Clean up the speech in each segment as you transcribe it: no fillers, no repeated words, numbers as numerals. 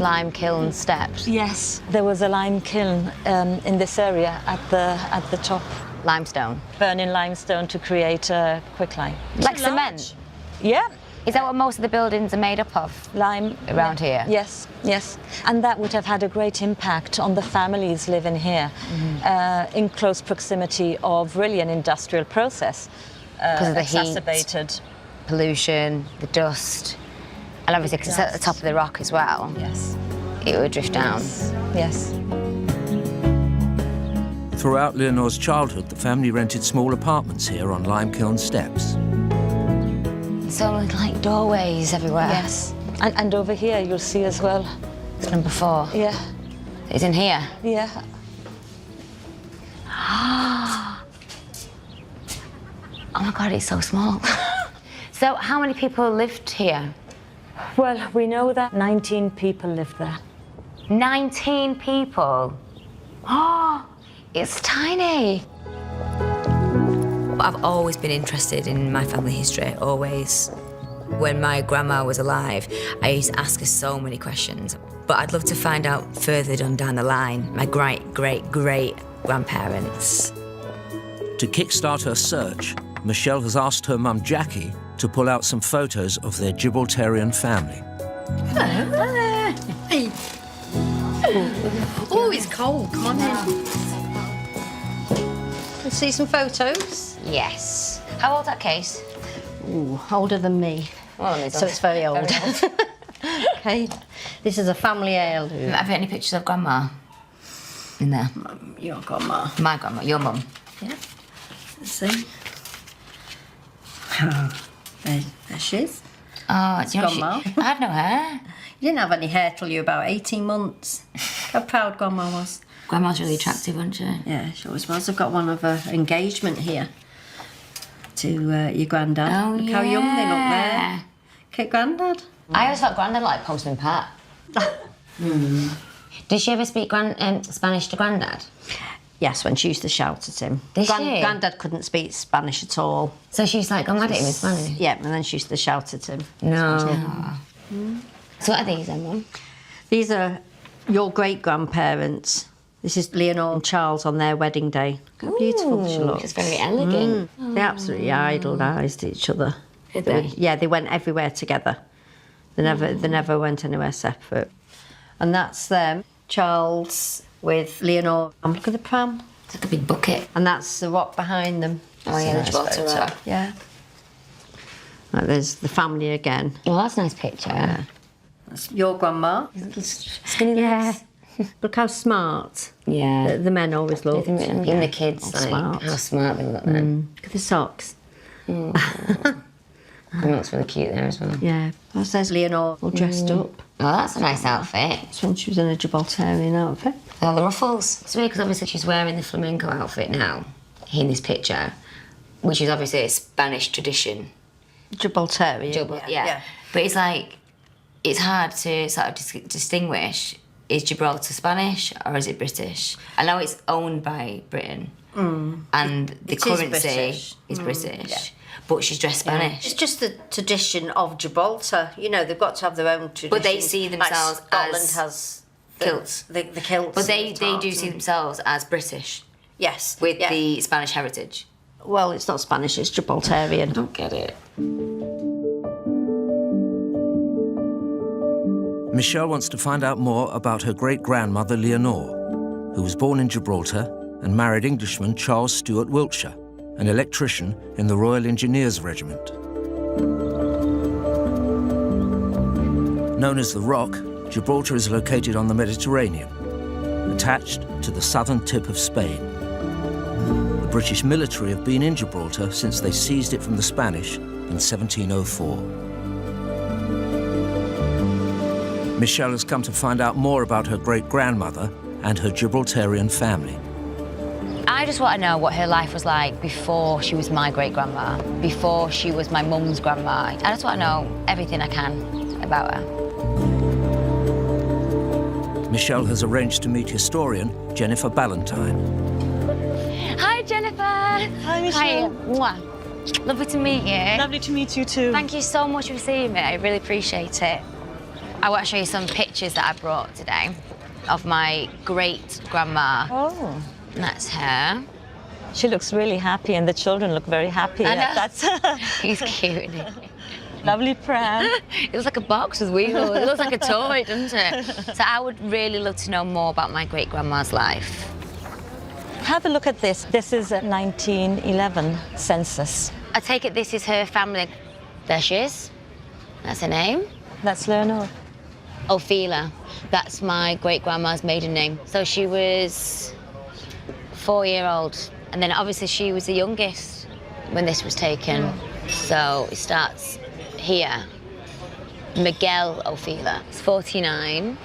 lime kiln steps? Yes, there was a lime kiln in this area at the top. Limestone? Burning limestone to create quicklime. Like cement? Yeah. Is that what most of the buildings are made up of? Lime. Around here? Yes, yes. And that would have had a great impact on the families living here, in close proximity of really an industrial process. Because of the exacerbated heat, pollution, the dust, and obviously because it's at the top of the rock as well. Yes. It would drift down. Yes. Throughout Leonore's childhood, the family rented small apartments here on Limekiln Steps. So like doorways everywhere. Yes. And over here you'll see as well. It's number 4. Yeah. It's in here? Yeah. Oh my God, it's so small. So how many people lived here? Well, we know that 19 people lived there. 19 people? Oh, it's tiny. I've always been interested in my family history, always. When my grandma was alive, I used to ask her so many questions. But I'd love to find out further down the line, my great-great-great-grandparents. To kickstart her search, Michelle has asked her mum Jackie to pull out some photos of their Gibraltarian family. Hello. Hey. Oh, it's cold. Come on in. Let's see some photos. Yes. How old's that case? Ooh, older than me. Well, So it's very old. Okay. This is a family heirloom. Have you any pictures of Grandma in there? Your grandma. My grandma, your mum. Yeah. Let's see. Oh, there she is. Oh, you know, Grandma. I had no hair. You didn't have any hair till you were about 18 months. How proud Grandma was. Grandma's really attractive, wasn't she? Yeah, she always was. I've got one of her engagement here to your granddad. Oh, Look how young they look there. Okay, Grandad. I always thought Grandad liked Postman Pat. Did she ever speak Spanish to Grandad? Yes, when she used to shout at him. Did she? Grandad couldn't speak Spanish at all. So she's like, I'm mad at him in Spanish? Yeah, and then she used to shout at him. No. So what are these then, Mum? These are your great-grandparents. This is Leonore and Charles on their wedding day. Look how beautiful she looks. She's very elegant. They absolutely idolised each other. Did they? Yeah, they went everywhere together. They never went anywhere separate. And that's them, Charles with Leonore. And look at the pram. It's like a big bucket. And that's the rock behind them. Oh yeah, the Gibraltar Rock. Yeah. Right, there's the family again. Well, that's a nice picture. Yeah. That's your grandma. Skinny legs. Look how smart. Yeah. The men always look. Even the kids, All like, smart. how smart they look then. Look at the socks. And that looks really cute there as well. Yeah. There's Leonore all dressed up. Oh, that's a nice outfit. That's when she was in a Gibraltarian outfit. With all the ruffles. It's weird because obviously she's wearing the flamenco outfit now, in this picture, which is obviously a Spanish tradition. Gibraltarian. Yeah. But it's like, it's hard to sort of distinguish, is Gibraltar Spanish or is it British? I know it's owned by Britain and the currency is British. Yeah. But she's dressed Spanish. It's just the tradition of Gibraltar. You know, they've got to have their own tradition. But they see themselves like Scotland as has kilts. The kilts. But they and do see themselves as British Yes. with the Spanish heritage. Well, it's not Spanish, it's Gibraltarian. I don't get it. Michelle wants to find out more about her great-grandmother Leonore, who was born in Gibraltar and married Englishman Charles Stuart Wiltshire, an electrician in the Royal Engineers Regiment. Known as the Rock, Gibraltar is located on the Mediterranean, attached to the southern tip of Spain. The British military have been in Gibraltar since they seized it from the Spanish in 1704. Michelle has come to find out more about her great-grandmother and her Gibraltarian family. I just want to know what her life was like before she was my great-grandma, before she was my mum's grandma. I just want to know everything I can about her. Michelle has arranged to meet historian Jennifer Ballantyne. Hi, Jennifer. Hi, Michelle. Hi. Mwah. Lovely to meet you. Lovely to meet you too. Thank you so much for seeing me. I really appreciate it. I want to show you some pictures that I brought today of my great-grandma. Oh. That's her. She looks really happy, and the children look very happy. I know. That's He's cute. lovely pram. It looks like a box with wheels. It looks like a toy, doesn't it? So I would really love to know more about my great-grandma's life. Have a look at this. This is a 1911 census. I take it this is her family. There she is. That's her name. That's Leonor. Ophelia. That's my great-grandma's maiden name. So she was 4-year-old. And then obviously she was the youngest when this was taken. So it starts here. Miguel Ophelia. It's 49.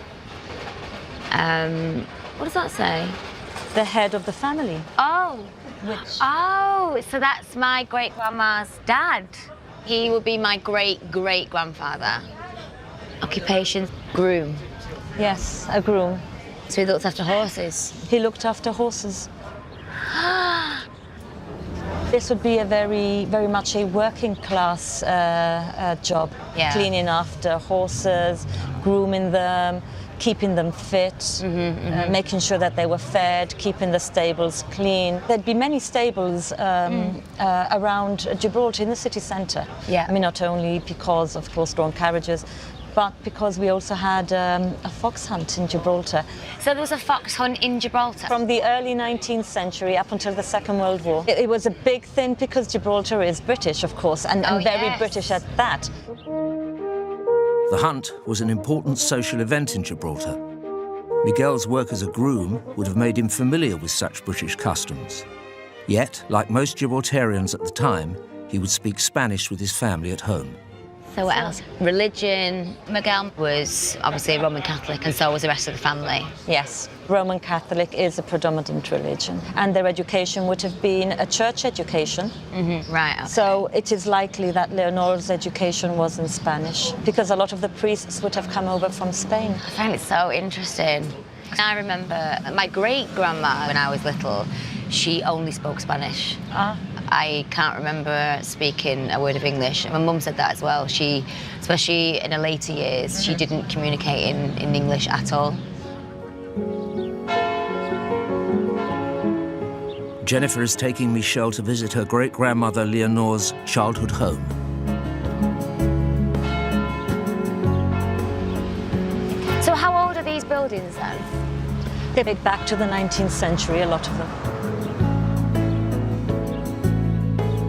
What does that say? The head of the family. Oh. Which? Oh, so that's my great-grandma's dad. He would be my great-great-grandfather. Occupation, groom. Yes, a groom. So he looked after horses. He looked after horses. This would be a very much a working class job. Yeah. Cleaning after horses, grooming them, keeping them fit, making sure that they were fed, keeping the stables clean. There'd be many stables around Gibraltar in the city centre. Yeah. I mean, not only because of horse-drawn carriages, but because we also had a fox hunt in Gibraltar. So there was a fox hunt in Gibraltar? From the early 19th century up until the Second World War. It was a big thing because Gibraltar is British, of course, and very yes. British at that. The hunt was an important social event in Gibraltar. Miguel's work as a groom would have made him familiar with such British customs. Yet, like most Gibraltarians at the time, he would speak Spanish with his family at home. So what else? Religion. Miguel was obviously a Roman Catholic, and so was the rest of the family. Yes, Roman Catholic is a predominant religion, and their education would have been a church education. Right, okay. So it is likely that Leonor's education was in Spanish, because a lot of the priests would have come over from Spain. I find it so interesting. I remember my great-grandma, when I was little, she only spoke Spanish. I can't remember speaking a word of English. My mum said that as well. She, especially in her later years, she didn't communicate in English at all. Jennifer is taking Michelle to visit her great-grandmother Leonor's childhood home. So how old are these buildings then? They date back to the 19th century, a lot of them.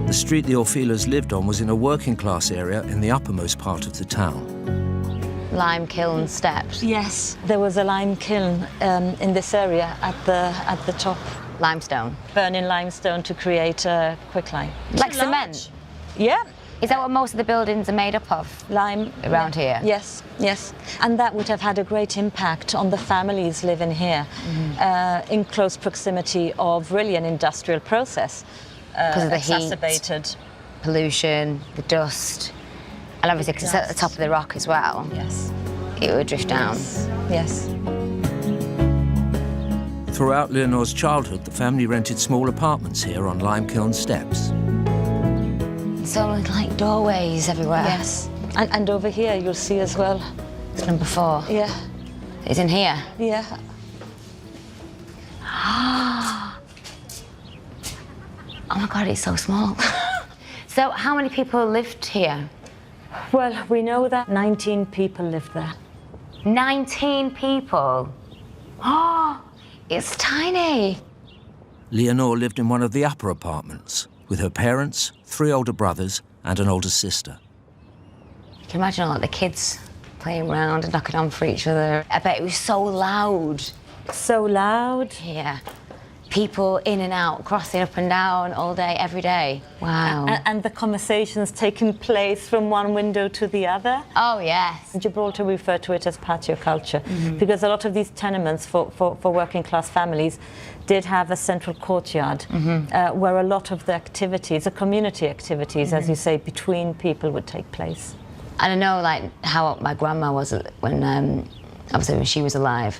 The street the Ophelias lived on was in a working-class area in the uppermost part of the town. Lime kiln steps. Yes, there was a lime kiln in this area at the top. Limestone. Burning limestone to create quicklime. Like cement? Yeah. Is that what most of the buildings are made up of? Lime. Around here? Yes, yes. And that would have had a great impact on the families living here, in close proximity of really an industrial process. Because of the exacerbated heat, pollution, the dust, and obviously because it's at the top of the rock as well. Yes. It would drift down. Yes. Throughout Leonor's childhood, the family rented small apartments here on Limekiln steps. So like doorways everywhere. Yes. And over here you'll see as well. It's number 4. Yeah. It's in here. Yeah. Oh my God, it's so small. So how many people lived here? Well, we know that 19 people lived there. 19 people? Oh, it's tiny. Leonor lived in one of the upper apartments with her parents, 3 older brothers and an older sister. You can imagine like the kids playing around and knocking on for each other. I bet it was so loud. So loud. Yeah. People in and out, crossing up and down all day, every day. Wow. And the conversations taking place from one window to the other. Oh, yes. In Gibraltar, we refer to it as patio culture, because a lot of these tenements for working class families did have a central courtyard where a lot of the activities, the community activities, as you say, between people would take place. And I know like how my grandma was when, obviously when she was alive.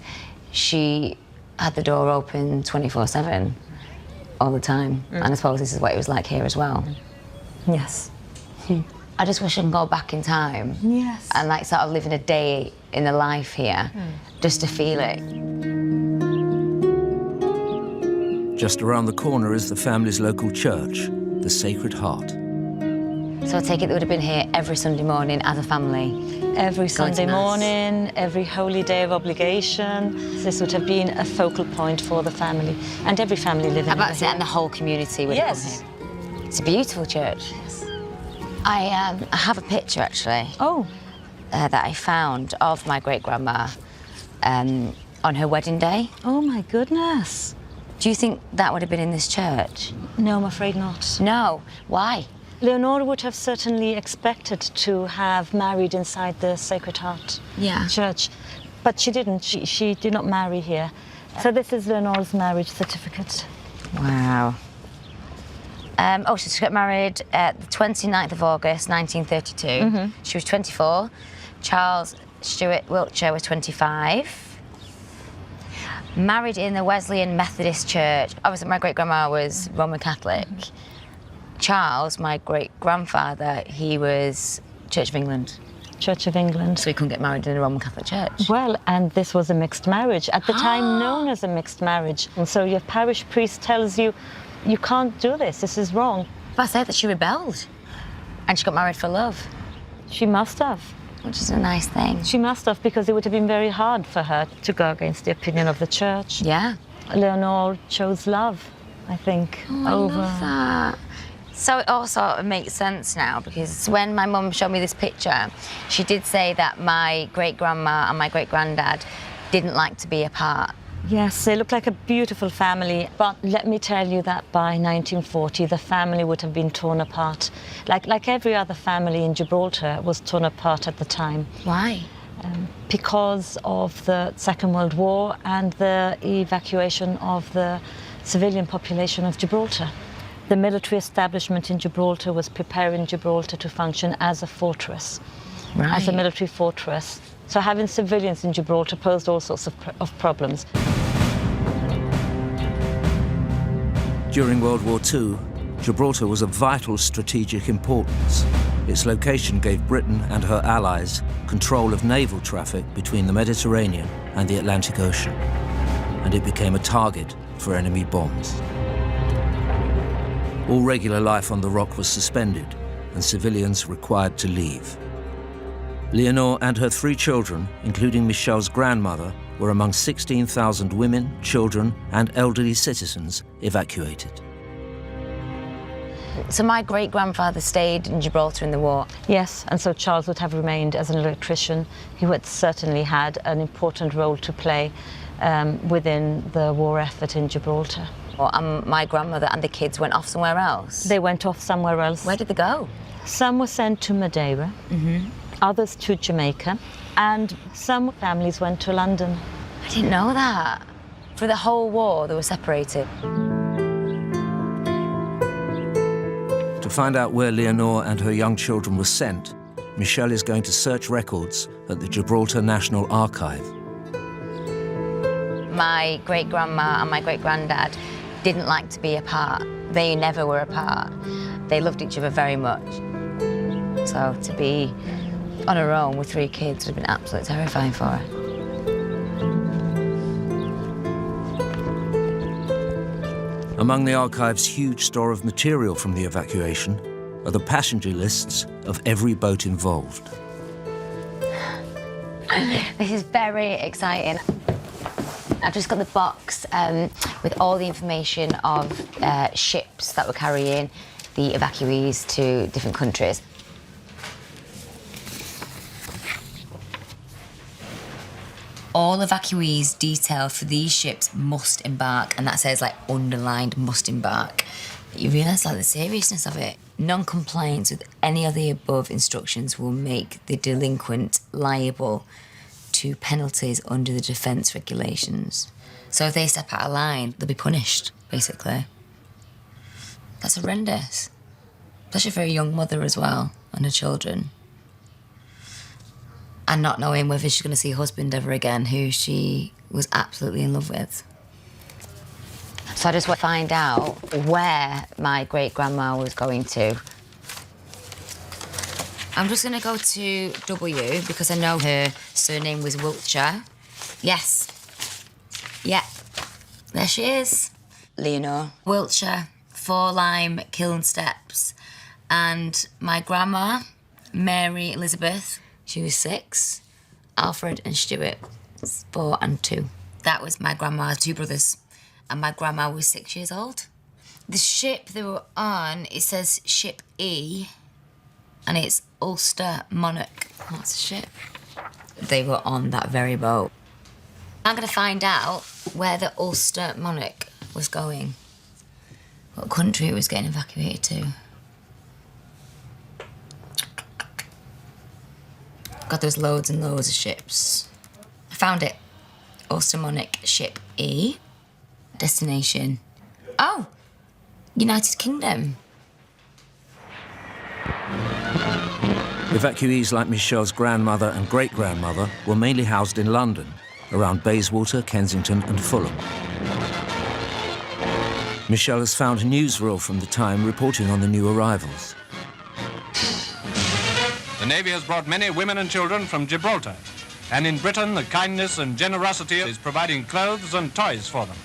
She had the door open 24/7 all the time. And I suppose this is what it was like here as well. Yes. I just wish I could go back in time. Yes. And like sort of living a day in the life here, just to feel it. Just around the corner is the family's local church, the Sacred Heart. So I take it they would have been here every Sunday morning as a family. Every Sunday Mass. morning, every holy day of obligation. This would have been a focal point for the family, and every family living About over to say, here. and the whole community would have Yes. come here. It's a beautiful church. I have a picture actually that I found of my great grandma on her wedding day. Oh my goodness. Do you think that would have been in this church? No, I'm afraid not. No. Why? Leonora would have certainly expected to have married inside the Sacred Heart Church, but she didn't. She did not marry here. So this is Leonora's marriage certificate. Wow. She got married the 29th of August, 1932. She was 24. Charles Stuart Wiltshire was 25. Married in the Wesleyan Methodist Church. Obviously, my great-grandma was Roman Catholic. Charles, my great-grandfather, he was Church of England. Church of England. So he couldn't get married in a Roman Catholic church. Well, and this was a mixed marriage, at the time known as a mixed marriage. And so your parish priest tells you, you can't do this is wrong. But I said that she rebelled. And she got married for love. She must have. Which is a nice thing. She must have, because it would have been very hard for her to go against the opinion of the church. Yeah. Leonore chose love, I think, over... I love that. So it all sort of makes sense now, because when my mum showed me this picture, she did say that my great-grandma and my great-granddad didn't like to be apart. Yes, they look like a beautiful family, but let me tell you that by 1940 the family would have been torn apart. Like every other family in Gibraltar was torn apart at the time. Why? Because of the Second World War and the evacuation of the civilian population of Gibraltar. The military establishment in Gibraltar was preparing Gibraltar to function as a fortress, as a military fortress. So having civilians in Gibraltar posed all sorts of problems. During World War II, Gibraltar was of vital strategic importance. Its location gave Britain and her allies control of naval traffic between the Mediterranean and the Atlantic Ocean, and it became a target for enemy bombs. All regular life on the rock was suspended, and civilians required to leave. Leonore and her 3 children, including Michelle's grandmother, were among 16,000 women, children, and elderly citizens evacuated. So my great-grandfather stayed in Gibraltar in the war. Yes, and so Charles would have remained as an electrician. He would certainly had an important role to play within the war effort in Gibraltar. And my grandmother and the kids went off somewhere else. They went off somewhere else. Where did they go? Some were sent to Madeira, others to Jamaica, and some families went to London. I didn't know that. For the whole war, they were separated. To find out where Leonore and her young children were sent, Michelle is going to search records at the Gibraltar National Archive. My great-grandma and my great-granddad didn't like to be apart. They never were apart. They loved each other very much. So to be on her own with 3 kids would have been absolutely terrifying for her. Among the archive's huge store of material from the evacuation are the passenger lists of every boat involved. This is very exciting. I've just got the box with all the information of ships that were carrying the evacuees to different countries. All evacuees detailed for these ships must embark, and that says, like, underlined, must embark. You realise, like, the seriousness of it. Non-compliance with any of the above instructions will make the delinquent liable to penalties under the defence regulations. So if they step out of line, they'll be punished, basically. That's horrendous. Especially for a young mother as well, and her children. And not knowing whether she's going to see her husband ever again, who she was absolutely in love with. So I just want to find out where my great-grandma was going to. I'm just going to go to W because I know her surname was Wiltshire. Yes. Yeah. There she is. Leonor. Wiltshire, 4 Lime Kiln Steps. And my grandma, Mary Elizabeth, she was 6. Alfred and Stuart, 4 and 2. That was my grandma's 2 brothers. And my grandma was 6 years old. The ship they were on, it says Ship E, and it's Ulster Monarch. What's the ship? They were on that very boat. I'm going to find out where the Ulster Monarch was going. What country it was getting evacuated to. God, there's loads and loads of ships. I found it. Ulster Monarch, Ship E. Destination. Oh! United Kingdom. Evacuees like Michelle's grandmother and great-grandmother were mainly housed in London, around Bayswater, Kensington and Fulham. Michelle has found a newsreel from the time reporting on the new arrivals. The Navy has brought many women and children from Gibraltar, and in Britain the kindness and generosity is providing clothes and toys for them.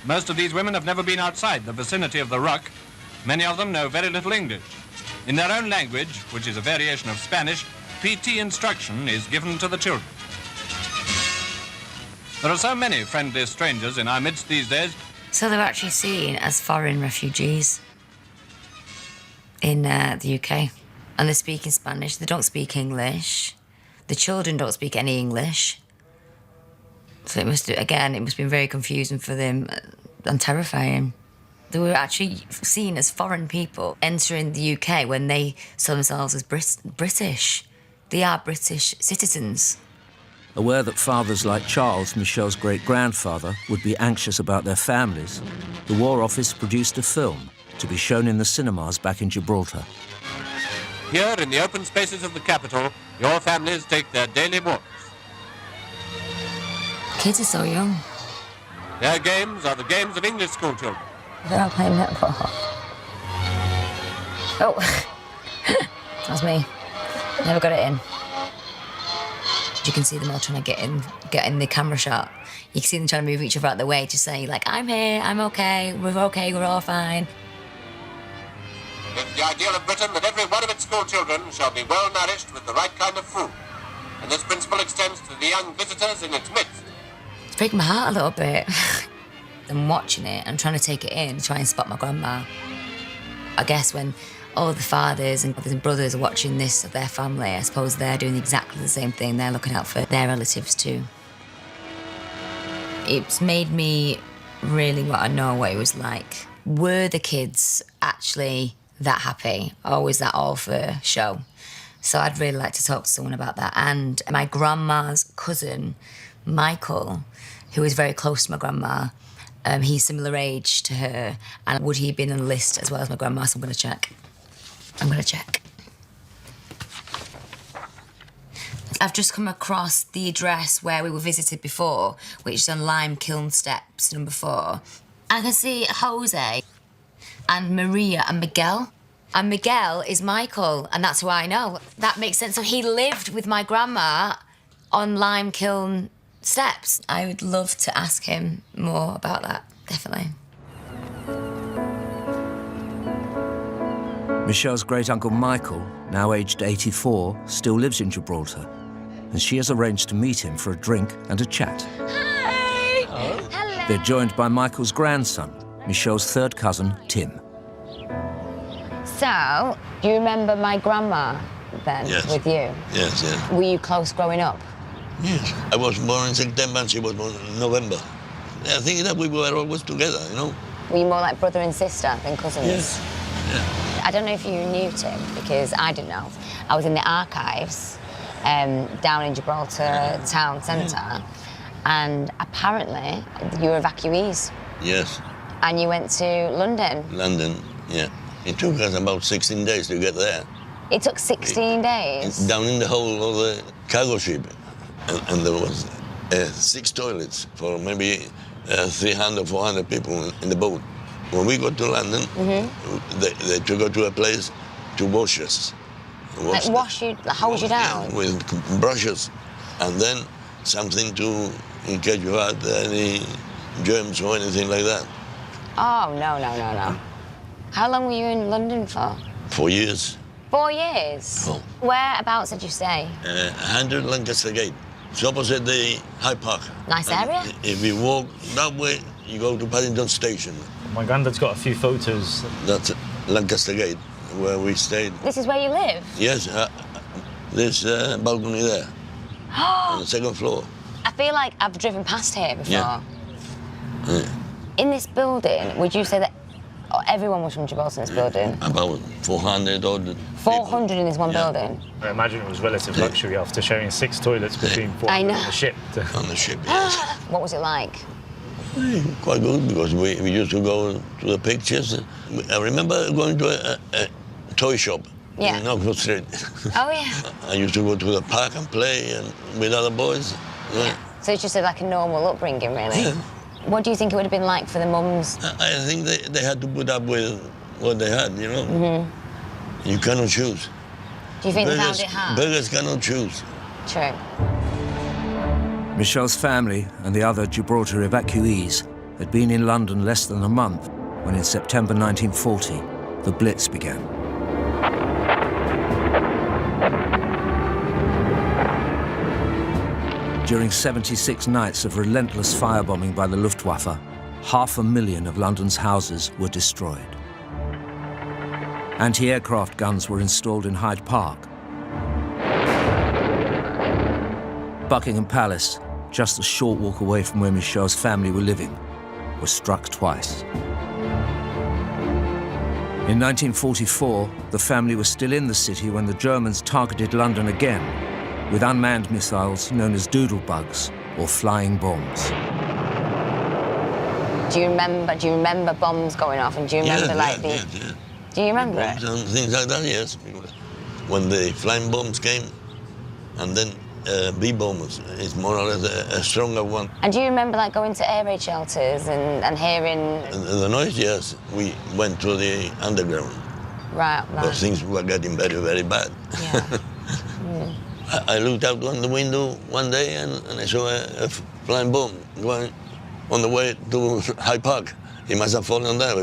Most of these women have never been outside the vicinity of the Rock. Many of them know very little English. In their own language, which is a variation of Spanish, PT instruction is given to the children. There are so many friendly strangers in our midst these days. So they're actually seen as foreign refugees in the UK. And they're speaking Spanish. They don't speak English. The children don't speak any English. So it must have been very confusing for them and terrifying. They were actually seen as foreign people entering the UK when they saw themselves as British. They are British citizens. Aware that fathers like Charles, Michelle's great-grandfather, would be anxious about their families, the War Office produced a film to be shown in the cinemas back in Gibraltar. Here in the open spaces of the capital, your families take their daily walks. Kids are so young. Their games are the games of English school children. They're all playing netball. Oh, that's me. Never got it in. You can see them all trying to get in the camera shot. You can see them trying to move each other out of the way to say, like, I'm here, I'm okay, we're all fine. It's the ideal of Britain that every one of its school children shall be well nourished with the right kind of food. And this principle extends to the young visitors in its midst. It's breaking my heart a little bit. I'm watching it and trying to take it in, try and spot my grandma. I guess when all the fathers and brothers are watching this of their family, I suppose they're doing exactly the same thing. They're looking out for their relatives too. It's made me really want to know what it was like. Were the kids actually that happy, or was that all for show? So I'd really like to talk to someone about that. And my grandma's cousin, Michael, who is very close to my grandma, he's similar age to her, and would he have been on the list as well as my grandma? So I'm going to check. I've just come across the address where we were visited before, which is on Lime Kiln Steps, number 4. I can see Jose and Maria and Miguel. And Miguel is Michael, and that's who I know. That makes sense. So he lived with my grandma on Lime Kiln Steps. I would love to ask him more about that, definitely. Michelle's great-uncle Michael, now aged 84, still lives in Gibraltar, and she has arranged to meet him for a drink and a chat. Hi! Hello! They're joined by Michael's grandson, Michelle's third cousin, Tim. So, do you remember my grandma then, with you? Yes, yes. Were you close growing up? Yes. I was born in September and she was born in November. I think that we were always together, you know? Were you more like brother and sister than cousins? Yes. Yeah. I don't know if you knew Tim, because I didn't know. I was in the archives down in Gibraltar town centre, and apparently you were evacuees. Yes. And you went to London. London, yeah. It took us about 16 days to get there. It took 16 days? Down in the hold of the cargo ship. And there was 6 toilets for maybe 300, 400 people in the boat. when we got to London, they took us to a place to wash us. Like wash you, like hold you down? Yeah, with brushes. And then something to, in case you had any germs or anything like that. Oh, no. How long were you in London for? 4 years. 4 years? Oh. Whereabouts did you stay? 100 Lancaster Gate. It's opposite the Hyde Park. Nice area? If you walk that way, you go to Paddington Station. My granddad's got a few photos. That's Lancaster Gate, where we stayed. This is where you live? Yes, there's a balcony there, on the second floor. I feel like I've driven past here before. Yeah. In this building, would you say that everyone was from Gibraltar in this building? About 400 or 400 in this one building? I imagine it was relative luxury after sharing 6 toilets between 400 I know. on the ship. On the ship, yes. What was it like? Quite good, because we used to go to the pictures. I remember going to a toy shop in Oxford Street. Oh, yeah. I used to go to the park and play and with other boys. Yeah. So it's just like a normal upbringing, really? Yeah. What do you think it would have been like for the mums? I think they had to put up with what they had, you know? You cannot choose. Do you think they found it hard? Beggars cannot choose. True. Michelle's family and the other Gibraltar evacuees had been in London less than a month when in September 1940, the Blitz began. During 76 nights of relentless firebombing by the Luftwaffe, 500,000 of London's houses were destroyed. Anti-aircraft guns were installed in Hyde Park. Buckingham Palace, just a short walk away from where Michelle's family were living, was struck twice. In 1944, the family was still in the city when the Germans targeted London again with unmanned missiles known as doodlebugs or flying bombs. Do you remember bombs going off, and do you remember Yeah. Do you remember it? Bombs and things like that, yes. When the flying bombs came, and then B-bombers is more or less a stronger one. And do you remember like going to air raid shelters and hearing... The noise, yes. We went to the underground. Right. But things were getting very, very bad. Yeah. I looked out on the window one day and I saw a flying bomb going on the way to Hyde Park. It must have fallen there.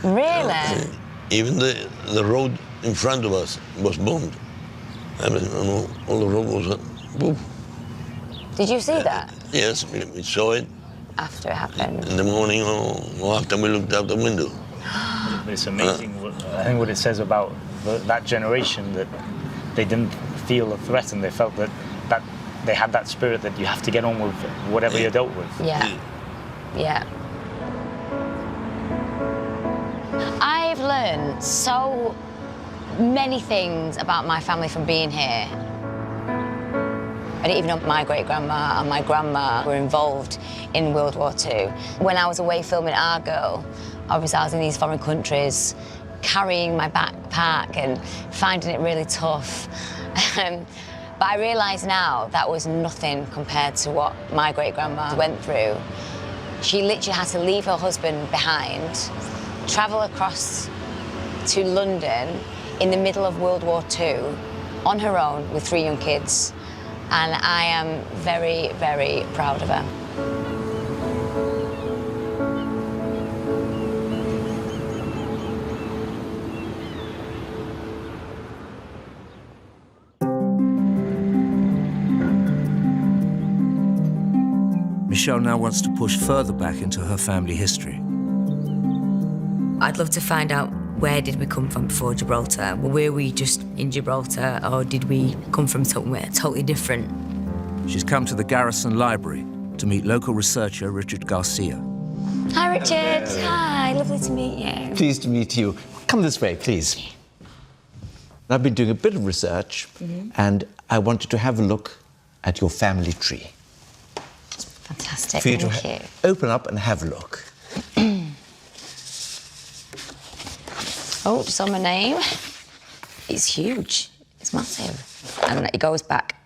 Really? Even the road in front of us was bombed. All the road was boom. Did you see that? Yes, we saw it. After it happened? In the morning or after we looked out the window. It's amazing, I think, what it says about that generation, that they didn't feel a threat and they felt that they had that spirit that you have to get on with whatever you're dealt with. Yeah. I've learned so many things about my family from being here. I didn't even know my great-grandma and my grandma were involved in World War II. When I was away filming Argo, obviously I was in these foreign countries, carrying my backpack and finding it really tough. But I realise now that was nothing compared to what my great-grandma went through. She literally had to leave her husband behind, travel across to London in the middle of World War II on her own with 3 young kids. And I am very, very proud of her. Michelle now wants to push further back into her family history. I'd love to find out, where did we come from before Gibraltar? Were we just in Gibraltar, or did we come from somewhere totally different? She's come to the Garrison Library to meet local researcher Richard Garcia. Hi, Richard. Hi, lovely to meet you. Pleased to meet you. Come this way, please. I've been doing a bit of research, and I wanted to have a look at your family tree. Fantastic, For you thank to you. open up and have a look. Oh, just on my name. It's huge. It's massive. And it goes back.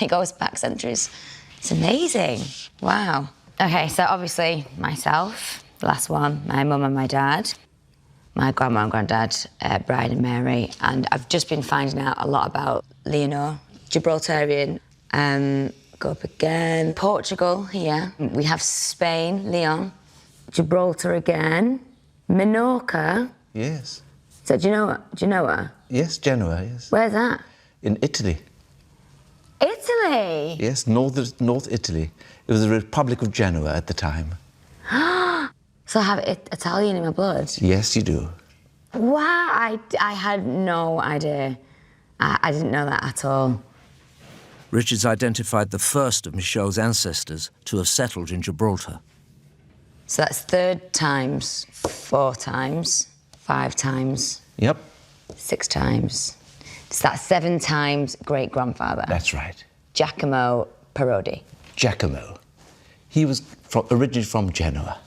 It goes back centuries. It's amazing. Wow. Okay, so obviously myself, the last one, my mum and my dad, my grandma and granddad, Brian and Mary, and I've just been finding out a lot about Leonor, Gibraltarian, go up again, Portugal here, we have Spain, Leon, Gibraltar again, Minorca. Yes. So Genoa? Yes, Genoa, yes. Where's that? In Italy. Italy? Yes, North Italy. It was the Republic of Genoa at the time. So I have Italian in my blood? Yes, you do. Wow, I had no idea. I didn't know that at all. Richard's identified the first of Michel's ancestors to have settled in Gibraltar. So that's 3rd times, 4 times, 5 times. Yep. 6 times. So that's 7 times great-grandfather. That's right. Giacomo Parodi. Giacomo. He was originally from Genoa.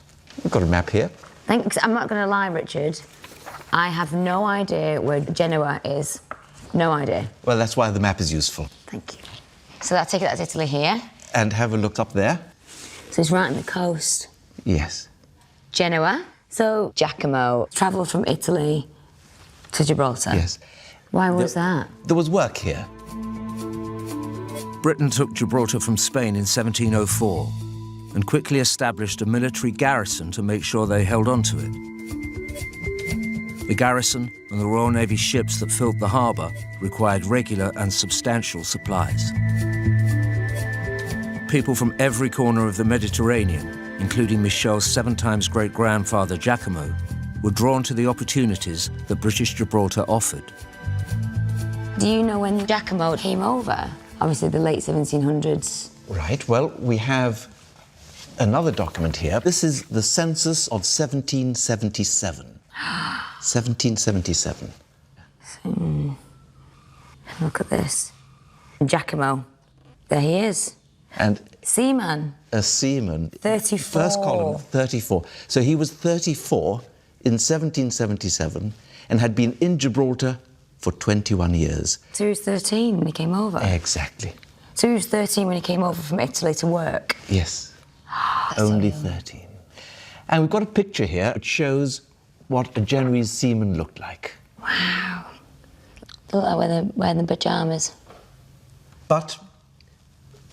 We've got a map here. Thanks. I'm not going to lie, Richard. I have no idea where Genoa is. No idea. Well, that's why the map is useful. Thank you. So I take it that's Italy here. And have a look up there. So it's right on the coast. Yes. Genoa. So Giacomo travelled from Italy to Gibraltar. Yes. Why was that? There was work here. Britain took Gibraltar from Spain in 1704 and quickly established a military garrison to make sure they held on to it. The garrison and the Royal Navy ships that filled the harbour required regular and substantial supplies. People from every corner of the Mediterranean, including Michel's 7 times great-grandfather Giacomo, were drawn to the opportunities that British Gibraltar offered. Do you know when Giacomo came over? Obviously the late 1700s. Right, well, we have another document here. This is the census of 1777. 1777. Look at this. Giacomo. There he is. And Seaman. a seaman. 34. First column, 34. So he was 34 in 1777 and had been in Gibraltar for 21 years. So he was 13 when he came over? Exactly. So he was 13 when he came over from Italy to work? Yes. Only 13. And we've got a picture here that shows what a Genoese seaman looked like. Wow. They look like wearing the pyjamas. But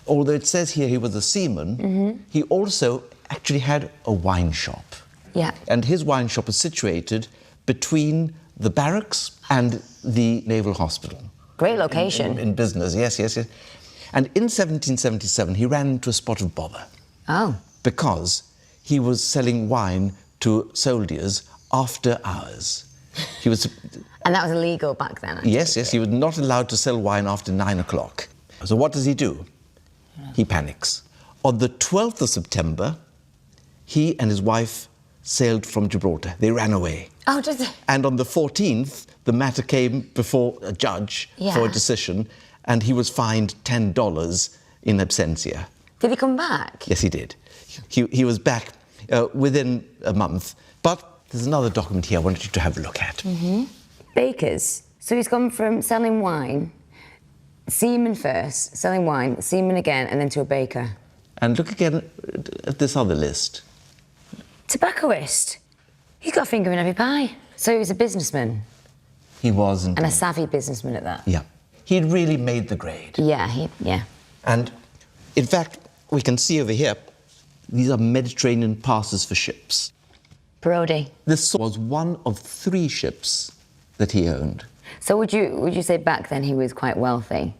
although it says here he was a seaman, he also actually had a wine shop. Yeah. And his wine shop was situated between the barracks and the Naval Hospital. Great location. In business, yes, yes, yes. And in 1777, he ran into a spot of bother. Oh. Because he was selling wine to soldiers after hours. He was... And that was illegal back then, Yes, yes, he was not allowed to sell wine after 9 o'clock. So what does he do? He panics. On the 12th of September, he and his wife sailed from Gibraltar. They ran away. Oh, did they? And on the 14th, the matter came before a judge for a decision, and he was fined $10 in absentia. Did he come back? Yes, he did. He was back within a month. But there's another document here I wanted you to have a look at. Bakers. So he's gone from selling wine, seaman first, selling wine, seaman again, and then to a baker. And look again at this other list. Tobaccoist. He's got a finger in every pie. So he was a businessman. He was indeed. And a savvy businessman at that. Yeah. He'd really made the grade. Yeah, And, in fact, we can see over here, these are Mediterranean passes for ships. Parodi. This was one of 3 ships that he owned. So would you say back then he was quite wealthy?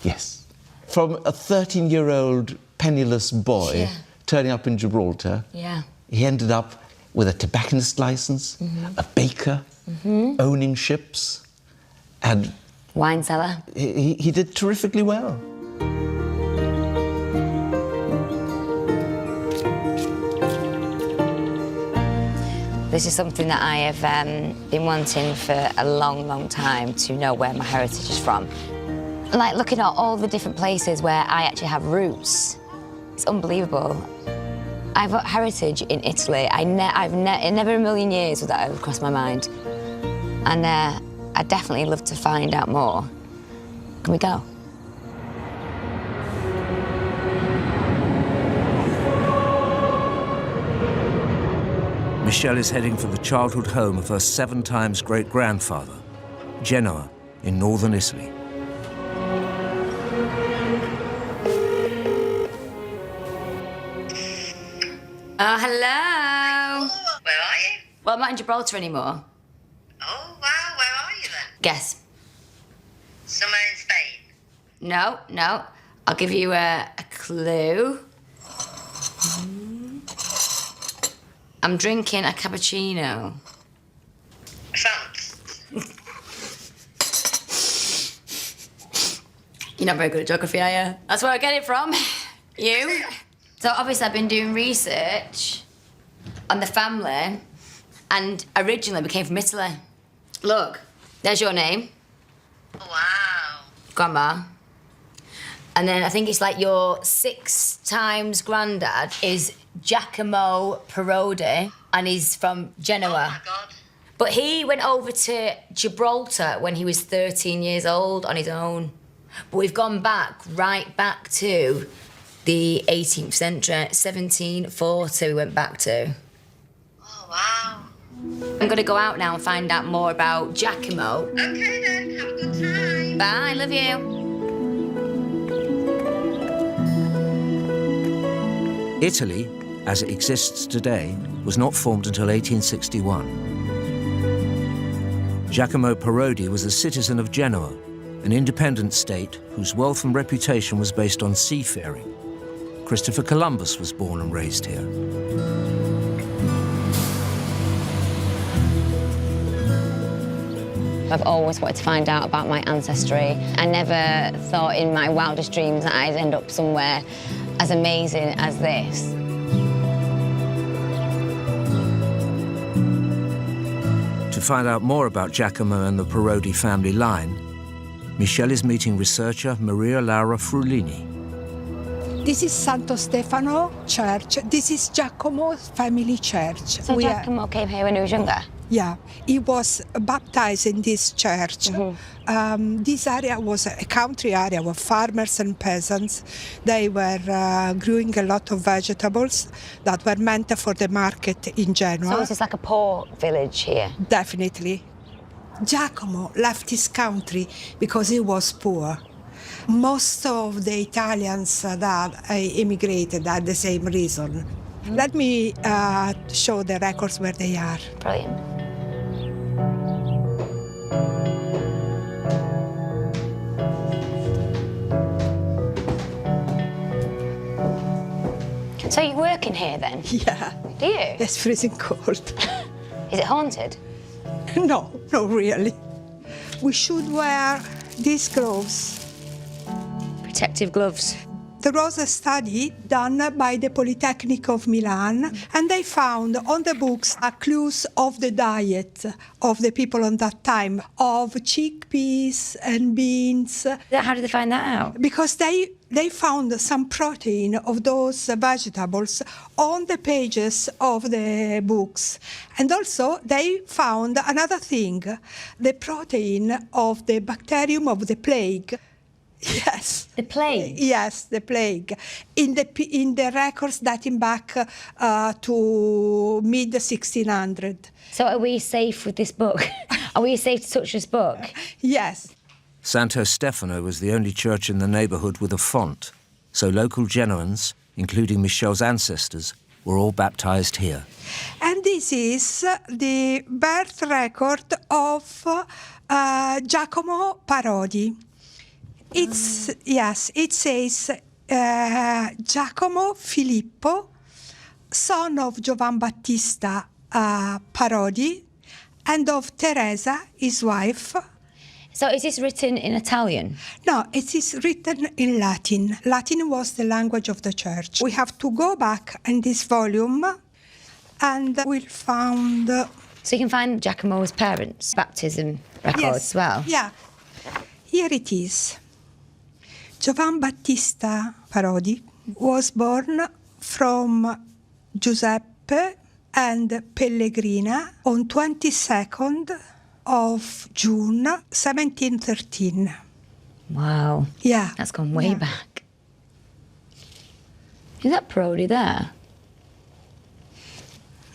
Yes. From a 13-year-old penniless boy turning up in Gibraltar, he ended up with a tobacconist license, a baker, owning ships, and... Wine cellar. He did terrifically well. This is something that I have been wanting for a long, long time, to know where my heritage is from. Like looking at all the different places where I actually have roots. It's unbelievable. I've got heritage in Italy. I've never in a million years would that have crossed my mind. And I'd definitely love to find out more. Can we go? Michelle is heading for the childhood home of her 7 times great-grandfather, Genoa, in northern Italy. Oh, hello. Oh, where are you? Well, I'm not in Gibraltar anymore. Oh, wow, where are you then? Guess. Somewhere in Spain? No. I'll give you a clue. I'm drinking a cappuccino. France? You're not very good at geography, are you? That's where I get it from. You? So obviously I've been doing research on the family, and originally we came from Italy. Look, there's your name. Wow. Grandma. And then I think it's like your 6 times granddad is Giacomo Parodi, and he's from Genoa. Oh, my God. But he went over to Gibraltar when he was 13 years old on his own. But we've gone right back to the 18th century, 1740 we went back to. Oh, wow. I'm gonna go out now and find out more about Giacomo. Okay then, have a good time. Bye, love you. Italy, as it exists today, was not formed until 1861. Giacomo Parodi was a citizen of Genoa, an independent state whose wealth and reputation was based on seafaring. Christopher Columbus was born and raised here. I've always wanted to find out about my ancestry. I never thought in my wildest dreams that I'd end up somewhere as amazing as this. To find out more about Giacomo and the Parodi family line, Michelle is meeting researcher Maria Laura Frullini. This is Santo Stefano Church. This is Giacomo's family church. So Giacomo came here when he was younger? Yeah, he was baptized in this church. This area was a country area with farmers and peasants. They were growing a lot of vegetables that were meant for the market in Genoa. So is this like a poor village here? Definitely. Giacomo left his country because he was poor. Most of the Italians that immigrated had the same reason. Let me show the records where they are. Brilliant. So you're working here then? Yeah. Do you? It's freezing cold. Is it haunted? No, not really. We should wear these gloves. Protective gloves. There was a study done by the Polytechnic of Milan, and they found on the books clues of the diet of the people on that time, of chickpeas and beans. How did they find that out? Because they found some protein of those vegetables on the pages of the books. And also they found another thing, the protein of the bacterium of the plague. Yes. The plague? Yes, the plague. In the records dating back to mid-1600. So are we safe with this book? Are we safe to touch this book? Yes. Santo Stefano was the only church in the neighbourhood with a font, so local Genoans, including Michelle's ancestors, were all baptised here. And this is the birth record of Giacomo Parodi. Yes, it says Giacomo Filippo, son of Giovan Battista Parodi, and of Teresa, his wife. So is this written in Italian? No, it is written in Latin. Latin was the language of the church. We have to go back in this volume and we'll find... So you can find Giacomo's parents' baptism records as well? Yeah. Here it is. Giovan Battista Parodi was born from Giuseppe and Pellegrina on 22nd of June 1713. Wow. Yeah. That's gone way back. Is that Parodi there?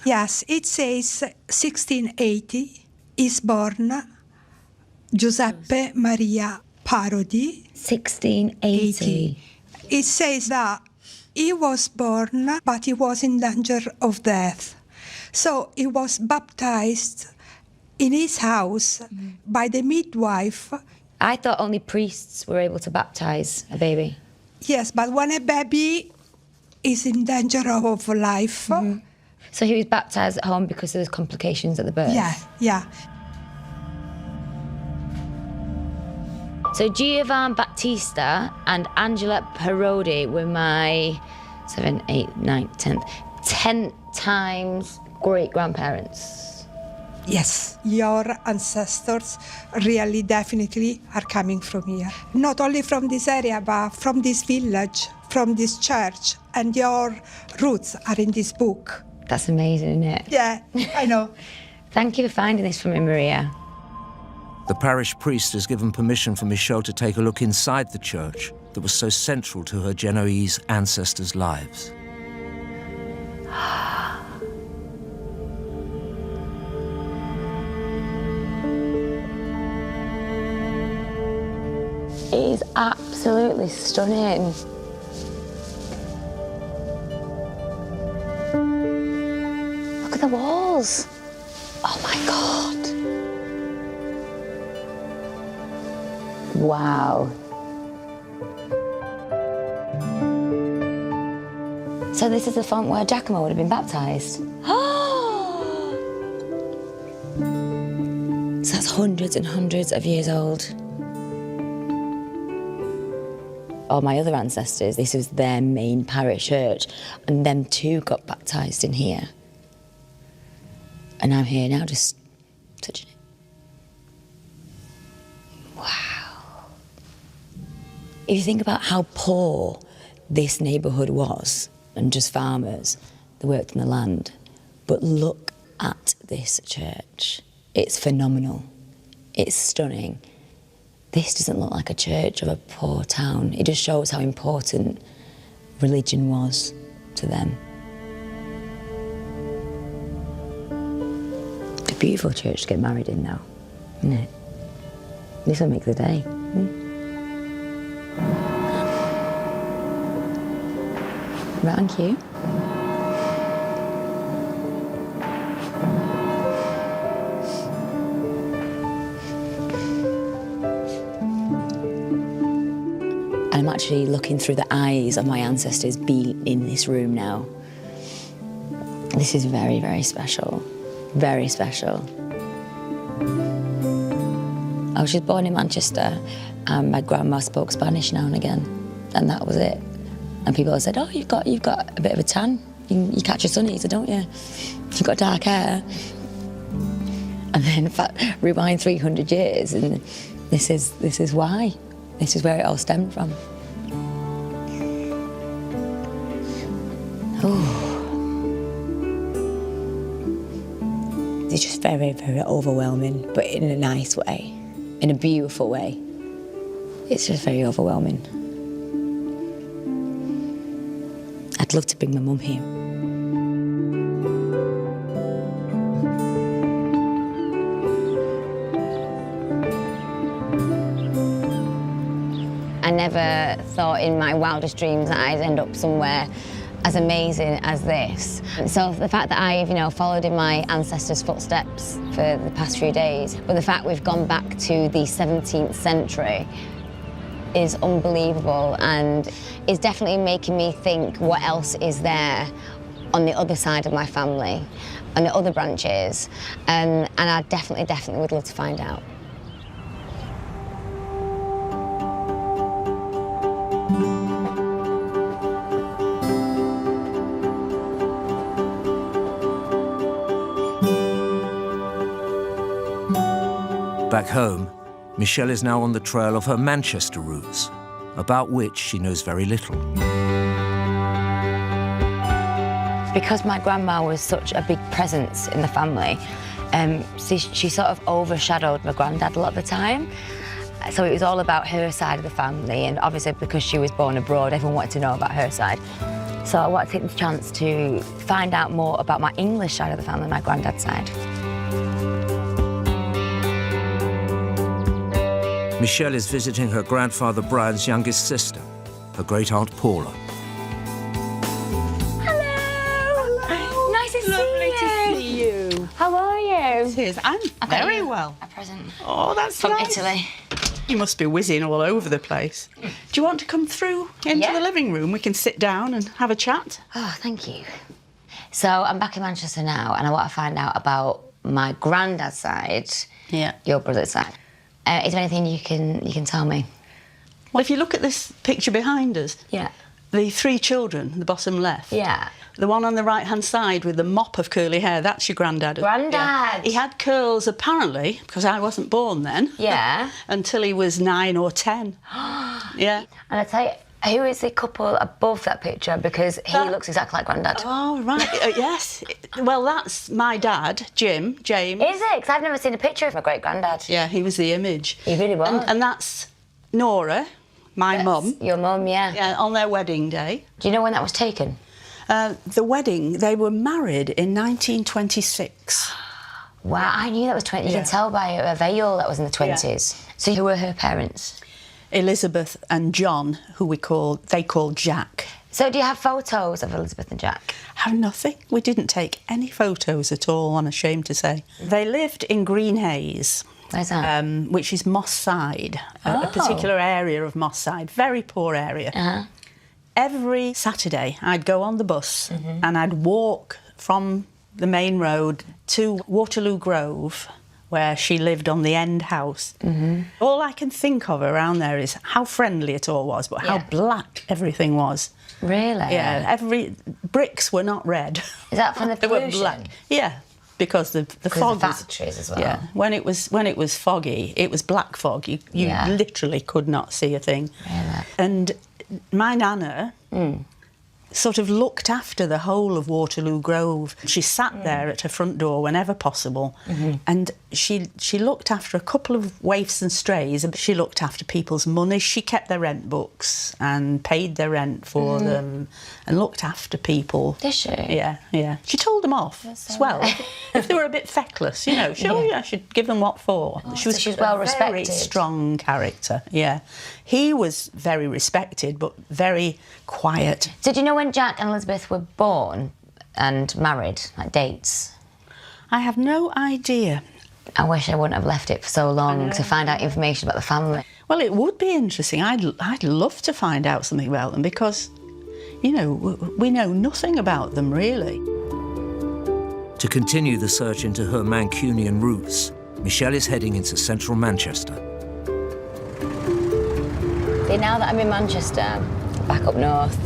Yes, it says 1680 is born Giuseppe Maria Parodi. 1680. It says that he was born, but he was in danger of death. So he was baptized in his house by the midwife. I thought only priests were able to baptize a baby. Yes, but when a baby is in danger of life... So he was baptized at home because there was complications at the birth? Yeah. So Giovan Battista and Angela Parodi were my 7, 8, 9, 10 times great-grandparents. Yes, your ancestors really definitely are coming from here. Not only from this area, but from this village, from this church, and your roots are in this book. That's amazing, isn't it? Yeah, I know. Thank you for finding this for me, Maria. The parish priest has given permission for Michelle to take a look inside the church that was so central to her Genoese ancestors' lives. It is absolutely stunning. Look at the walls. Oh my God. Wow. So this is the font where Giacomo would have been baptised. So that's hundreds and hundreds of years old. All my other ancestors, this was their main parish church, and them too got baptised in here. And I'm here now just touching it. Wow. If you think about how poor this neighbourhood was, and just farmers that worked in the land, but look at this church. It's phenomenal. It's stunning. This doesn't look like a church of a poor town. It just shows how important religion was to them. It's a beautiful church to get married in now, isn't it? This will make the day. Thank you. I'm actually looking through the eyes of my ancestors being in this room now. This is very, very special. Very special. I was just born in Manchester, and my grandma spoke Spanish now and again, and that was it. And people have said, "Oh, you've got a bit of a tan. You catch a sun eater, don't you? You've got dark hair." And then, in fact, rewind 300 years, and this is why. This is where it all stemmed from. Oh. It's just very, very overwhelming, but in a nice way, in a beautiful way. It's just very overwhelming. I'd love to bring my mum here. I never thought in my wildest dreams that I'd end up somewhere as amazing as this. So the fact that I've, followed in my ancestors' footsteps for the past few days, but the fact we've gone back to the 17th century is unbelievable, and is definitely making me think what else is there on the other side of my family and the other branches, and I definitely would love to find out. Back home, Michelle is now on the trail of her Manchester roots, about which she knows very little. Because my grandma was such a big presence in the family, she sort of overshadowed my granddad a lot of the time. So it was all about her side of the family, and obviously because she was born abroad, everyone wanted to know about her side. So I want to take this chance to find out more about my English side of the family, my granddad's side. Michelle is visiting her grandfather Brian's youngest sister, her great-aunt Paula. Hello! Nice to Lovely to see you. How are you? It is. I'm very well. A present. Oh, that's from nice. Italy. You must be whizzing all over the place. Do you want to come through into the living room? We can sit down and have a chat. Oh, thank you. So I'm back in Manchester now, and I want to find out about my granddad's side, your brother's side. Is there anything you can tell me? Well, if you look at this picture behind us, the 3 children, the bottom left. Yeah. The one on the right-hand side with the mop of curly hair, that's your granddad. Granddad! Yeah. He had curls, apparently, because I wasn't born then. Yeah. Until he was 9 or 10. Yeah. And I tell you, who is the couple above that picture? Because he looks exactly like Granddad. Oh, right. Yes. Well, that's my dad, James. Is it? Because I've never seen a picture of my great-granddad. Yeah, he was the image. He really was. And that's Nora, my mum. Your mum, yeah. Yeah, on their wedding day. Do you know when that was taken? The wedding, they were married in 1926. Wow, I knew that was 20. You can tell by her veil that was in the 20s. Yeah. So who were her parents? Elizabeth and John, who they called Jack. So do you have photos of Elizabeth and Jack? Have nothing. We didn't take any photos at all, I'm ashamed to say. They lived in Greenhays. Where's that? Which is Moss Side, a particular area of Moss Side, very poor area. Every Saturday I'd go on the bus and I'd walk from the main road to Waterloo Grove, where she lived on the end house. All I can think of around there is how friendly it all was, but how black everything was. Really? Yeah, bricks were not red. Is that from the They pollution? were black. Yeah, because the fog the factories as well. Yeah, when it was foggy, it was black fog. You literally could not see a thing. Really? And my nana sort of looked after the whole of Waterloo Grove. She sat there at her front door whenever possible, and she looked after a couple of waifs and strays. She looked after people's money. She kept their rent books and paid their rent for them and looked after people. Did she? Yeah, yeah. She told them off as well. If they were a bit feckless, you know, she'd give them what for. She was well a respected. very strong character, yeah. He was very respected, but very quiet. So do you know when Jack and Elizabeth were born and married, like dates? I have no idea. I wish I wouldn't have left it for so long to find out information about the family. Well, it would be interesting. I'd love to find out something about them because, you know, we know nothing about them, really. To continue the search into her Mancunian roots, Michelle is heading into central Manchester. See, now that I'm in Manchester, back up north,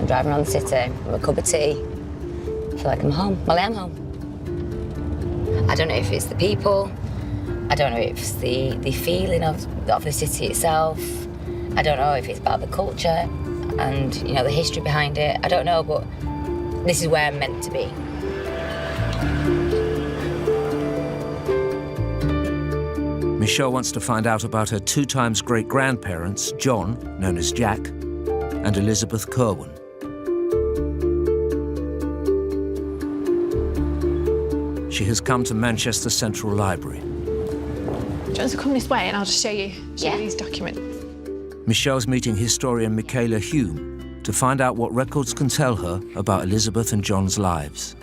I'm driving around the city with a cup of tea. I feel like I'm home. Well, I am home. I don't know if it's the people. I don't know if it's the feeling of the city itself. I don't know if it's about the culture and, you know, the history behind it. I don't know, but this is where I'm meant to be. Michelle wants to find out about her 2 times great-grandparents, John, known as Jack, and Elizabeth Curwen. She has come to Manchester Central Library. Do you want to come this way and I'll just show you these documents? Michelle's meeting historian Michaela Hume to find out what records can tell her about Elizabeth and John's lives.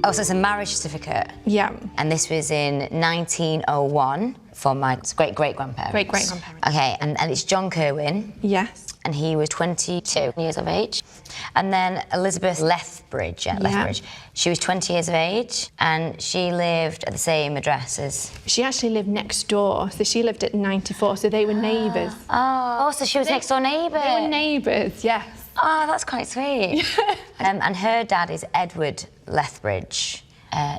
Oh, so it's a marriage certificate? Yeah. And this was in 1901 for my great-great-grandparents? Great-great-grandparents. OK, and it's John Curwen. Yes. And he was 22 years of age. And then Elizabeth Lethbridge, Lethbridge. She was 20 years of age, and she lived at the same address as... She actually lived next door, so she lived at 94, so they were neighbours. Oh, so she was next door neighbour? They were neighbours, yes. Oh, that's quite sweet. And her dad is Edward Lethbridge,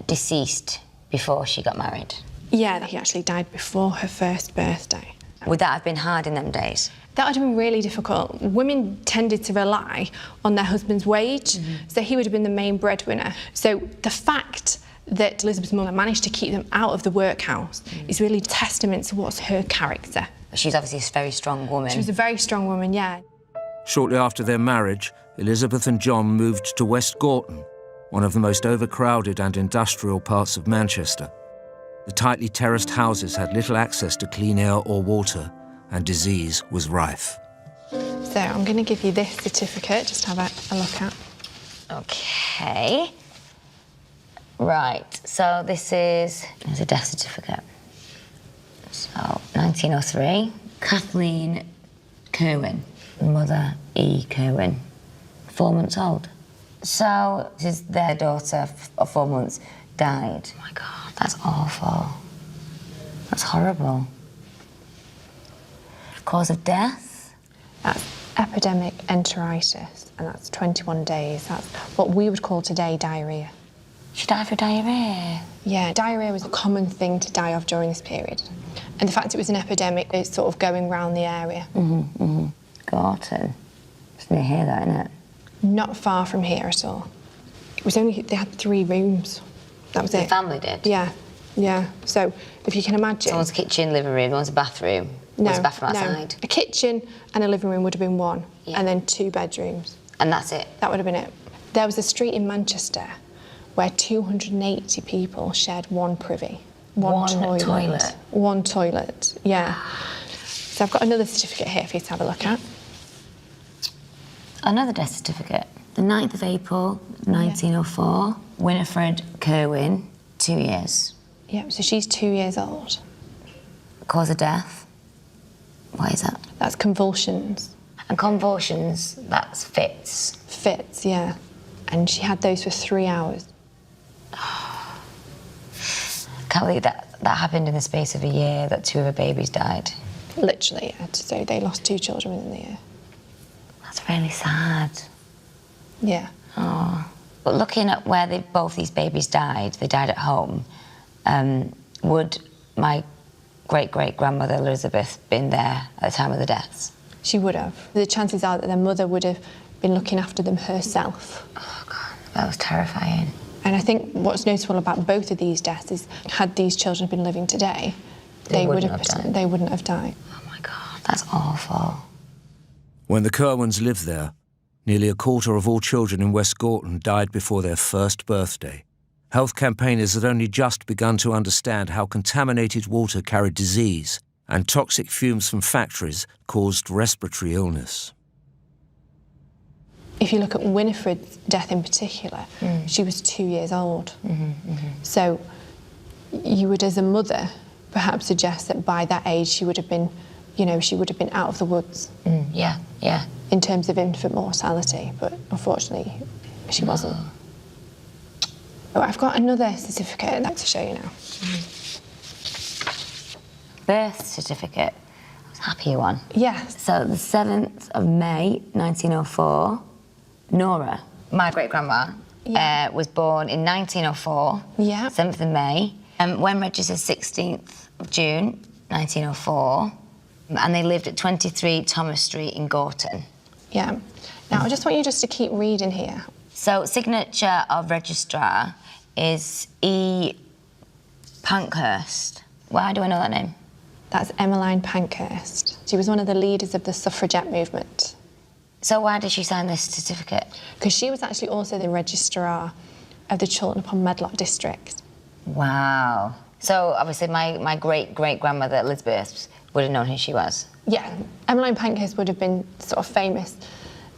deceased before she got married. Yeah, he actually died before her first birthday. Would that have been hard in them days? That would have been really difficult. Women tended to rely on their husband's wage, so he would have been the main breadwinner. So the fact that Elizabeth's mother managed to keep them out of the workhouse is really a testament to what's her character. She's obviously a very strong woman. She was a very strong woman, yeah. Shortly after their marriage, Elizabeth and John moved to West Gorton, one of the most overcrowded and industrial parts of Manchester. The tightly terraced houses had little access to clean air or water, and disease was rife. So I'm going to give you this certificate, just have a look at. Okay. Right, so this is a death certificate. So, 1903, Kathleen Kerwin, mother E. Kerwin, 4 months old. So, this is their daughter of 4 months, died. Oh my God, that's awful. That's horrible. Cause of death? That's epidemic enteritis, and that's 21 days. That's what we would call today diarrhoea. She died of diarrhoea? Yeah, diarrhoea was a common thing to die of during this period. And the fact it was an epidemic is sort of going round the area. Gorton. It's near here, though, isn't it? Not far from here at all. It was only, they had 3 rooms. That was it. The family did? Yeah, yeah. So if you can imagine. One's kitchen, living room, one's a bathroom. No, one's a bathroom outside. A kitchen and a living room would have been one, and then 2 bedrooms. And that's it? That would have been it. There was a street in Manchester where 280 people shared one privy. One toilet. One toilet, yeah. So I've got another certificate here for you to have a look at. Another death certificate. The 9th of April, 1904. Winifred Kerwin, 2 years. Yeah, so she's 2 years old. Cause of death? Why is that? That's convulsions. And convulsions, that's fits? Fits, yeah. And she had those for 3 hours. Can't believe that happened in the space of a year, that 2 of her babies died. Literally, yeah. So they lost 2 children within the year. That's really sad. Yeah. Oh. But looking at where both these babies died, they died at home, would my great-great-grandmother Elizabeth been there at the time of the deaths? She would have. The chances are that their mother would have been looking after them herself. Oh, God, that was terrifying. And I think what's notable about both of these deaths is, had these children been living today, they wouldn't have died. Oh, my God, that's awful. When the Kerwins lived there, nearly a quarter of all children in West Gorton died before their first birthday. Health campaigners had only just begun to understand how contaminated water carried disease, and toxic fumes from factories caused respiratory illness. If you look at Winifred's death in particular, she was 2 years old. So you would, as a mother, perhaps suggest that by that age she would have been, she would have been out of the woods. Yeah, yeah. In terms of infant mortality, but unfortunately she wasn't. Oh, I've got another certificate I'd like to show you now. Birth certificate. That's a happier one. Yes. So the 7th of May, 1904, Nora, my great-grandma, was born in 1904, 7th of May, when registered 16th of June, 1904, and they lived at 23 Thomas Street in Gorton. Yeah. Now, I just want you to keep reading here. So, signature of registrar is E. Pankhurst. Why do I know that name? That's Emmeline Pankhurst. She was one of the leaders of the suffragette movement. So why did she sign this certificate? Because she was actually also the registrar of the Chiltern upon Medlock district. Wow. So obviously my great-great-grandmother Elizabeth would have known who she was. Yeah, Emmeline Pankhurst would have been sort of famous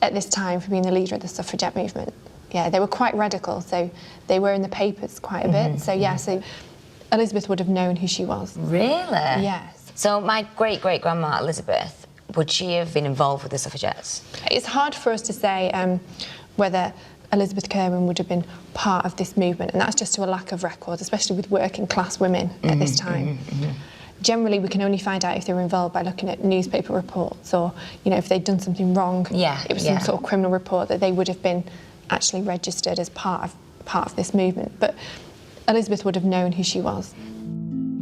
at this time for being the leader of the suffragette movement. Yeah, they were quite radical, so they were in the papers quite a bit. So yeah, so Elizabeth would have known who she was. Really? Yes. So my great-great-grandma Elizabeth, would she have been involved with the suffragettes? It's hard for us to say whether Elizabeth Kerwin would have been part of this movement, and that's just to a lack of records, especially with working class women at this time. Generally, we can only find out if they were involved by looking at newspaper reports, or if they'd done something wrong. It was some sort of criminal report that they would have been actually registered as part of this movement. But Elizabeth would have known who she was.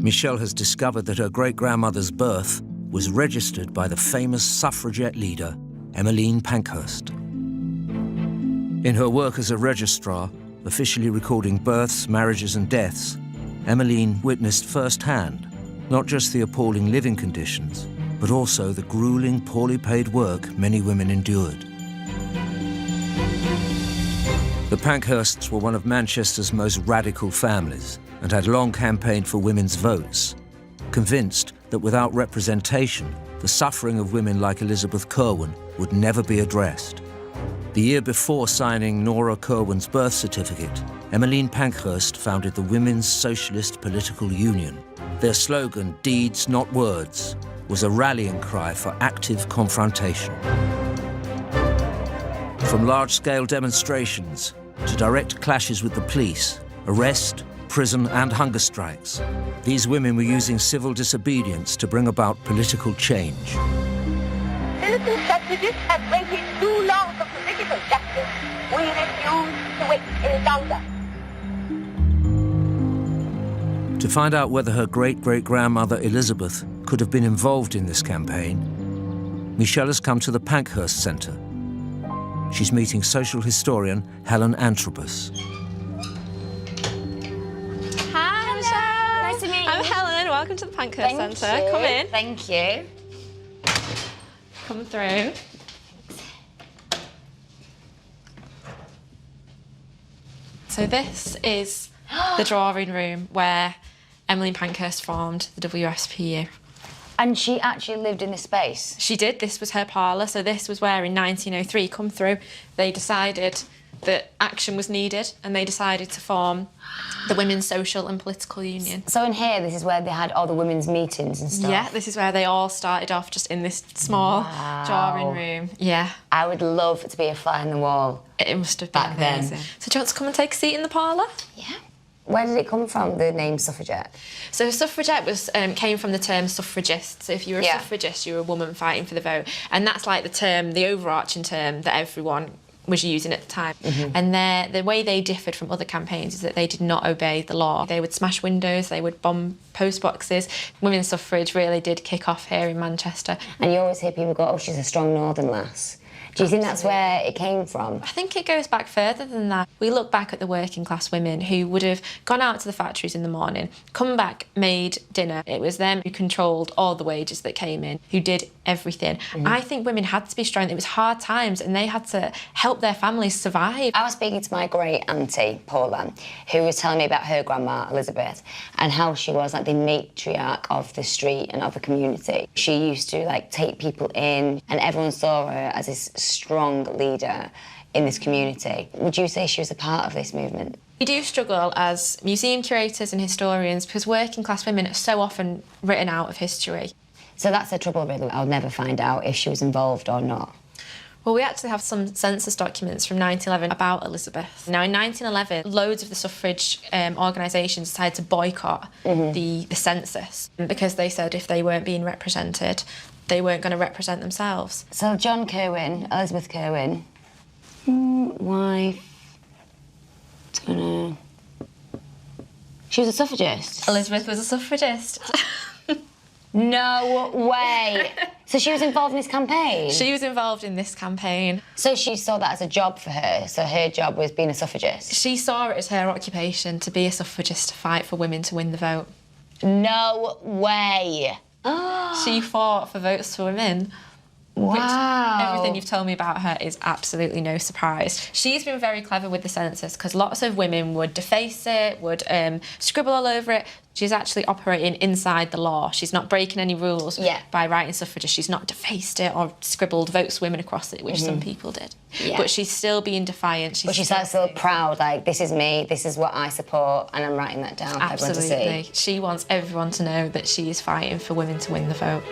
Michelle has discovered that her great-grandmother's birth was registered by the famous suffragette leader, Emmeline Pankhurst. In her work as a registrar, officially recording births, marriages and deaths, Emmeline witnessed firsthand not just the appalling living conditions, but also the grueling, poorly paid work many women endured. Pankhursts were one of Manchester's most radical families and had long campaigned for women's votes, convinced that without representation, the suffering of women like Elizabeth Curwen would never be addressed. The year before signing Nora Curwen's birth certificate, Emmeline Pankhurst founded the Women's Socialist Political Union. Their slogan, "Deeds, not words," was a rallying cry for active confrontation. From large-scale demonstrations to direct clashes with the police, arrest, prison and hunger strikes, these women were using civil disobedience to bring about political change. Citizen suffragists have waited too long for political justice. We refuse to wait any longer. To find out whether her great-great-grandmother Elizabeth could have been involved in this campaign, Michelle has come to the Pankhurst Centre. She's meeting social historian Helen Antropos. Hi, Michelle. Nice to meet you. I'm Helen. Welcome to the Pankhurst Centre. Come in. Thank you. Come through. So this is the drawing room where Emmeline Pankhurst formed the WSPU. And she actually lived in this space? She did. This was her parlour. So this was where in 1903, come through, they decided that action was needed and they decided to form the Women's Social and Political Union. So in here, this is where they had all the women's meetings and stuff? Yeah, this is where they all started off, just in this small drawing room. Yeah. I would love to be a fly on the wall. It must have been back amazing. then. So do you want to come and take a seat in the parlour? Yeah. Where did it come from, the name suffragette? So suffragette was came from the term suffragist. So if you were a suffragist, you were a woman fighting for the vote. And that's like the term, the overarching term that everyone was using at the time. And the way they differed from other campaigns is that they did not obey the law. They would smash windows, they would bomb post boxes. Women's suffrage really did kick off here in Manchester. And you always hear people go, oh, she's a strong northern lass. Do you think that's where it came from? I think it goes back further than that. We look back at the working class women who would have gone out to the factories in the morning, come back, made dinner. It was them who controlled all the wages that came in, who did everything. I think women had to be strong. It was hard times and they had to help their families survive. I was speaking to my great auntie, Paula, who was telling me about her grandma, Elizabeth, and how she was like the matriarch of the street and of the community. She used to like take people in and everyone saw her as this strong leader in this community. Would you say she was a part of this movement? We do struggle as museum curators and historians because working class women are so often written out of history. So that's the trouble, really. I'll never find out if she was involved or not. Well, we actually have some census documents from 1911 about Elizabeth. Now, in 1911, loads of the suffrage organisations decided to boycott the census because they said if they weren't being represented, they weren't going to represent themselves. So John Curwen, Elizabeth Curwen, wife, she was a suffragist? Elizabeth was a suffragist. No way! So she was involved in this campaign? She was involved in this campaign. So she saw that as a job for her, so her job was being a suffragist? She saw it as her occupation to be a suffragist, to fight for women to win the vote. No way! She fought for votes for women. Wow. Everything you've told me about her is absolutely no surprise. She's been very clever with the census because lots of women would deface it, would scribble all over it. She's actually operating inside the law. She's not breaking any rules by writing suffragist. She's not defaced it or scribbled votes for women across it, which some people did. But she's still being defiant. But she's still proud, like, this is me, this is what I support, and I'm writing that down for everyone to see. Absolutely. She wants everyone to know that she is fighting for women to win the vote.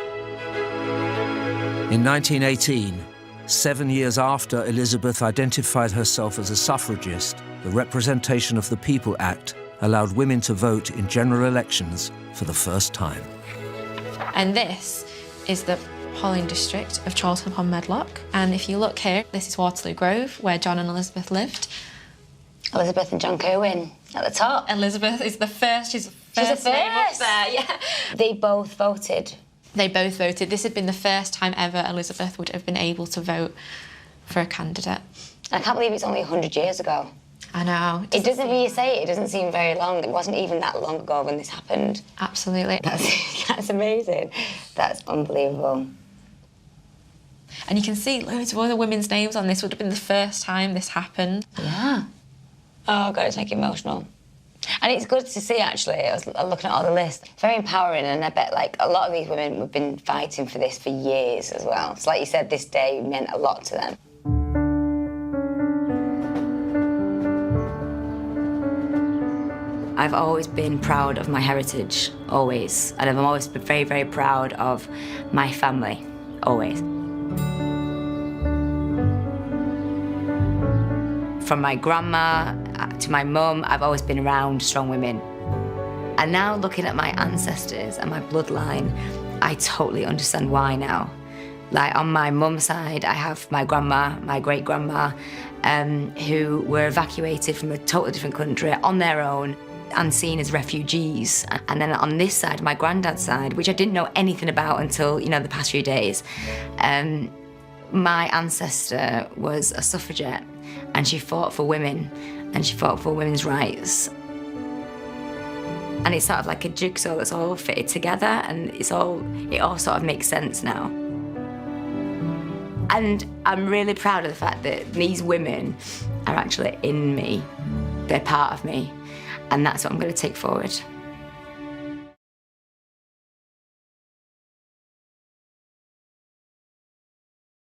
In 1918, 7 years after Elizabeth identified herself as a suffragist, the Representation of the People Act allowed women to vote in general elections for the first time. And this is the polling district of Chorlton-upon-Medlock. And if you look here, this is Waterloo Grove, where John and Elizabeth lived. Elizabeth and John Curwen at the top. Elizabeth is the first. She's the first name up there, yeah. They both voted. They both voted. This had been the first time ever Elizabeth would have been able to vote for a candidate. I can't believe it's only 100 years ago. I know. It doesn't, when you say it, it doesn't seem very long. It wasn't even that long ago when this happened. Absolutely. That's amazing. That's unbelievable. And you can see loads of other women's names on this. Would have been the first time this happened. Yeah. Oh, God, it's making me emotional. And it's good to see, actually. I was looking at all the lists. Very empowering, and I bet, like, a lot of these women have been fighting for this for years as well. So, like you said, this day meant a lot to them. I've always been proud of my heritage, always. And I've always been very, very proud of my family, always. From my grandma to my mum, I've always been around strong women. And now looking at my ancestors and my bloodline, I totally understand why now. Like on my mum's side, I have my grandma, my great-grandma, who were evacuated from a totally different country on their own and seen as refugees. And then on this side, my granddad's side, which I didn't know anything about until, you know, the past few days, my ancestor was a suffragette, and she fought for women, and she fought for women's rights. And it's sort of like a jigsaw that's all fitted together, and it all sort of makes sense now. And I'm really proud of the fact that these women are actually in me. They're part of me, and that's what I'm going to take forward.